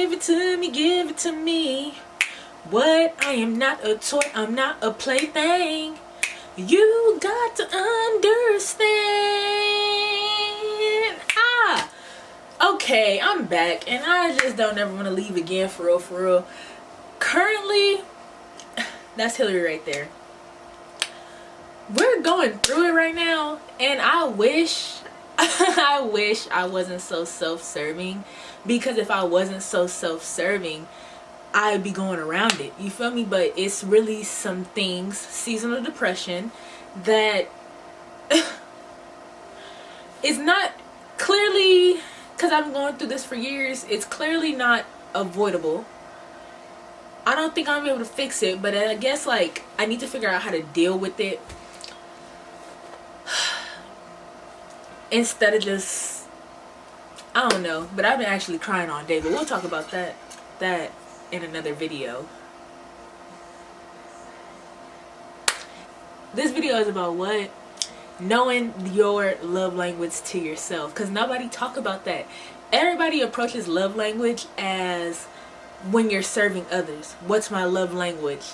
Give it to me, give it to me. What? I am not a toy, I'm not a plaything. You got to understand. Okay, I'm back, and I just don't ever want to leave again, for real, for real. Currently, that's Hillary right there. We're going through it right now, and I wish I wish I wasn't so self-serving, because if I wasn't so self-serving, I'd be going around it, you feel me? But it's really some things, seasonal depression, that it's not clearly, because I've been going through this for years, it's clearly not avoidable. I don't think I'm able to fix it, but I guess like I need to figure out how to deal with it instead of just, I don't know. But I've been actually crying all day, but we'll talk about that in another video. This video is about what? Knowing your love language to yourself, because nobody talk about that. Everybody approaches love language as when you're serving others. What's my love language?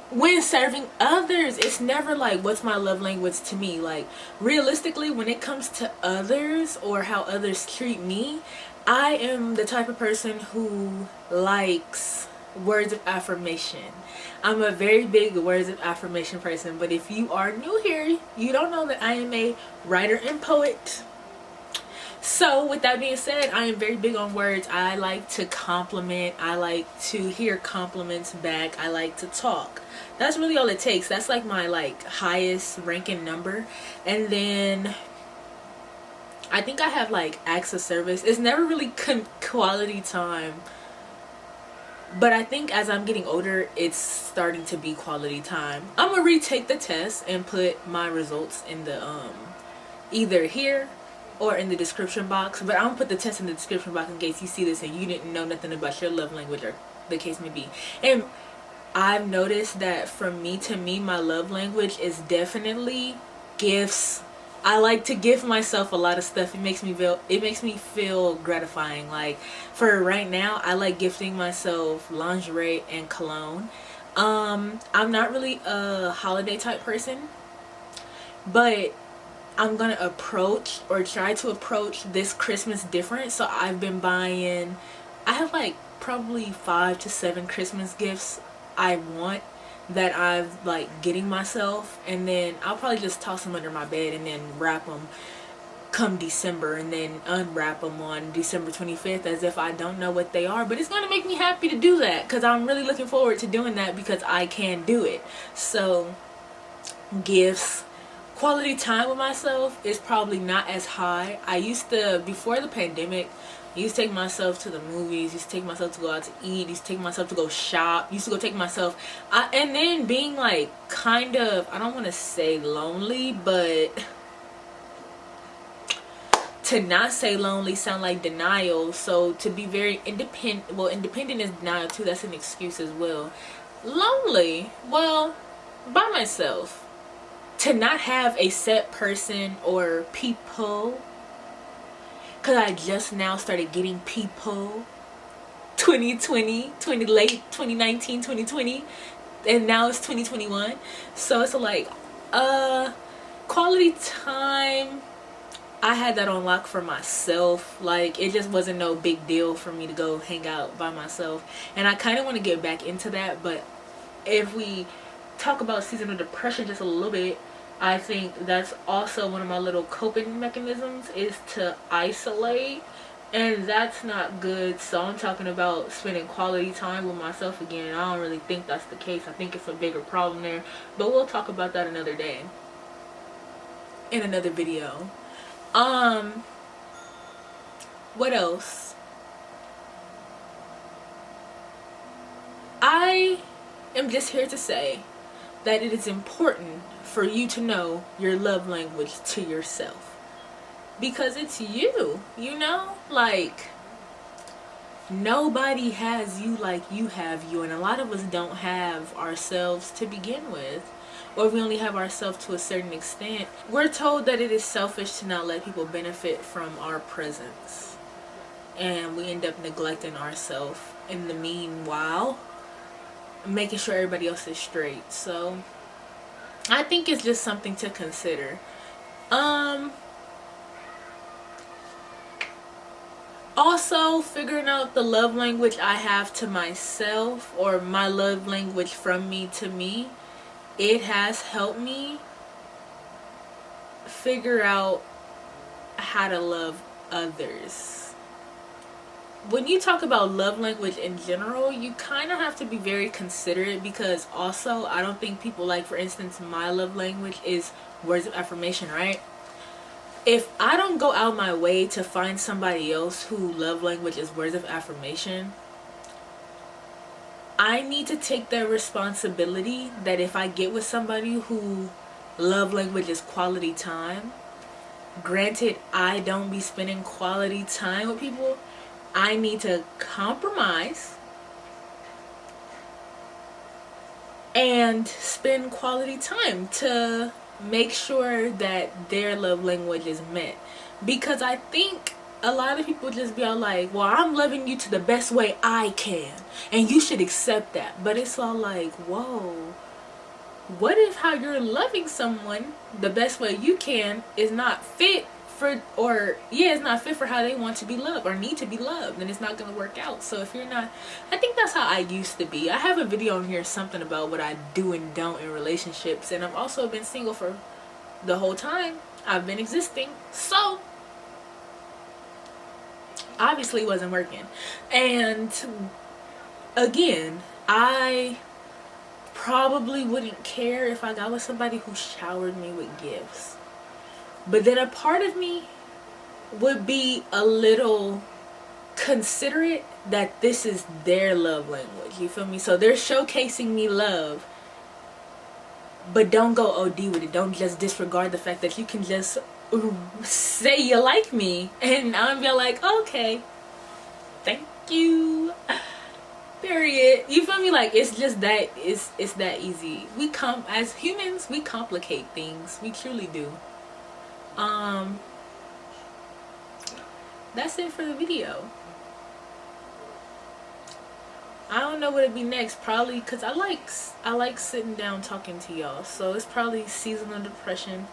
When serving others, it's never like, what's my love language to me? Like, realistically, when it comes to others or how others treat me, I am the type of person who likes words of affirmation. I'm a very big words of affirmation person, but if you are new here, you don't know that I am a writer and poet. So with that being said, I am very big on words. I like to compliment. I like to hear compliments back. I like to talk. That's really all it takes. That's like my highest ranking number. And then I think I have acts of service. It's never really quality time, but I think as I'm getting older, it's starting to be quality time. I'm gonna retake the test and put my results in the either here or in the description box. But I'm gonna put the test in the description box in case you see this and you didn't know nothing about your love language, or the case may be. And I've noticed that from me to me, my love language is definitely gifts. I like to give myself a lot of stuff. It makes me feel gratifying. Like for right now, I like gifting myself lingerie and cologne. I'm not really a holiday type person, but I'm gonna approach or try to approach this Christmas different. So I've been buying, I have probably 5 to 7 Christmas gifts I want, that I've getting myself, and then I'll probably just toss them under my bed and then wrap them come December, and then unwrap them on December 25th as if I don't know what they are. But it's gonna make me happy to do that, because I'm really looking forward to doing that, because I can do it. So gifts, quality time with myself is probably not as high. I used to, before the pandemic, I used to take myself to the movies, used to take myself to go out to eat, used to take myself to go shop, used to go take myself, and then being kind of, I don't want to say lonely, but to not say lonely sound like denial. So to be very independent, well, independent is denial too, that's an excuse as well. Lonely, well, by myself. To not have a set person or people, because I just now started getting people. 2020, late 2019, 2020, and now it's 2021. So it's quality time, I had that on lock for myself. It just wasn't no big deal for me to go hang out by myself, and I kind of want to get back into that. But if we talk about seasonal depression just a little bit, I think that's also one of my little coping mechanisms, is to isolate, and that's not good. So I'm talking about spending quality time with myself again. I don't really think that's the case. I think it's a bigger problem there, but we'll talk about that another day in another video. What else? I am just here to say that it is important for you to know your love language to yourself, because it's you, nobody has you like you have you, and a lot of us don't have ourselves to begin with. or we only have ourselves to a certain extent. We're told that it is selfish to not let people benefit from our presence. and we end up neglecting ourselves in the meanwhile, making sure everybody else is straight. So I think it's just something to consider. Also, figuring out the love language I have to myself, or my love language from me to me, it has helped me figure out how to love others. When you talk about love language in general, you kind of have to be very considerate, because also I don't think people, like, for instance, my love language is words of affirmation, right? If I don't go out my way to find somebody else who love language is words of affirmation, I need to take the responsibility that if I get with somebody who love language is quality time, granted I don't be spending quality time with people, I need to compromise and spend quality time to make sure that their love language is met. Because I think a lot of people just be all like, well, I'm loving you to the best way I can, and you should accept that. But it's all like, whoa, what if how you're loving someone the best way you can is not fit for, or yeah, it's not fit for how they want to be loved or need to be loved, and it's not going to work out. So if you're not, I think that's how I used to be. I have a video on here, something about what I do and don't in relationships, and I've also been single for the whole time I've been existing, so obviously it wasn't working. And again, I probably wouldn't care if I got with somebody who showered me with gifts, but then a part of me would be a little considerate that this is their love language, you feel me? So they're showcasing me love, but don't go OD with it. Don't just disregard the fact that you can just say you like me and I'm be like, okay, thank you, period. You feel me? Like, it's just that, it's that easy. As humans, we complicate things. We truly do. That's it for the video. I don't know what it'd be next. Probably because I like sitting down talking to y'all. So it's probably seasonal depression.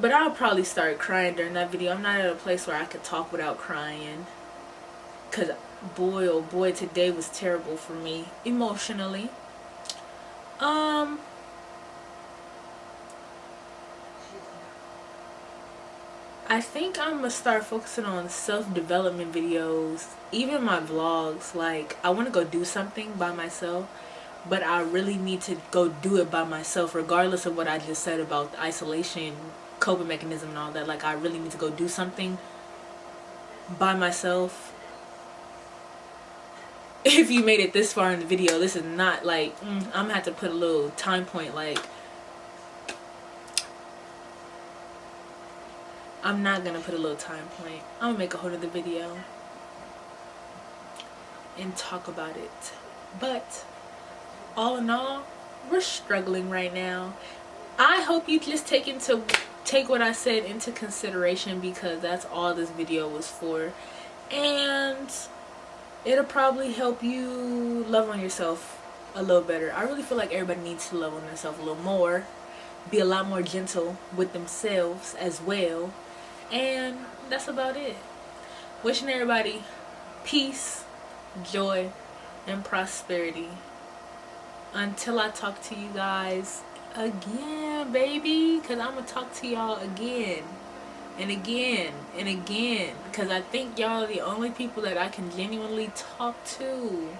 But I'll probably start crying during that video. I'm not at a place where I could talk without crying. Because boy, oh boy, today was terrible for me emotionally. I think I'm gonna start focusing on self-development videos, even my vlogs. Like, I want to go do something by myself, but I really need to go do it by myself, regardless of what I just said about the isolation, coping mechanism and all that. Like, I really need to go do something by myself. If you made it this far in the video, this is not like, I'm gonna have to put a little time point, like, I'm not gonna put a little time point. I'm gonna make a whole other video and talk about it. But all in all, we're struggling right now. I hope you just take what I said into consideration, because that's all this video was for. And it'll probably help you love on yourself a little better. I really feel like everybody needs to love on themselves a little more, be a lot more gentle with themselves as well. And that's about it. Wishing everybody peace, joy, and prosperity. Until I talk to you guys again, baby. Because I'm going to talk to y'all again and again and again. Because I think y'all are the only people that I can genuinely talk to.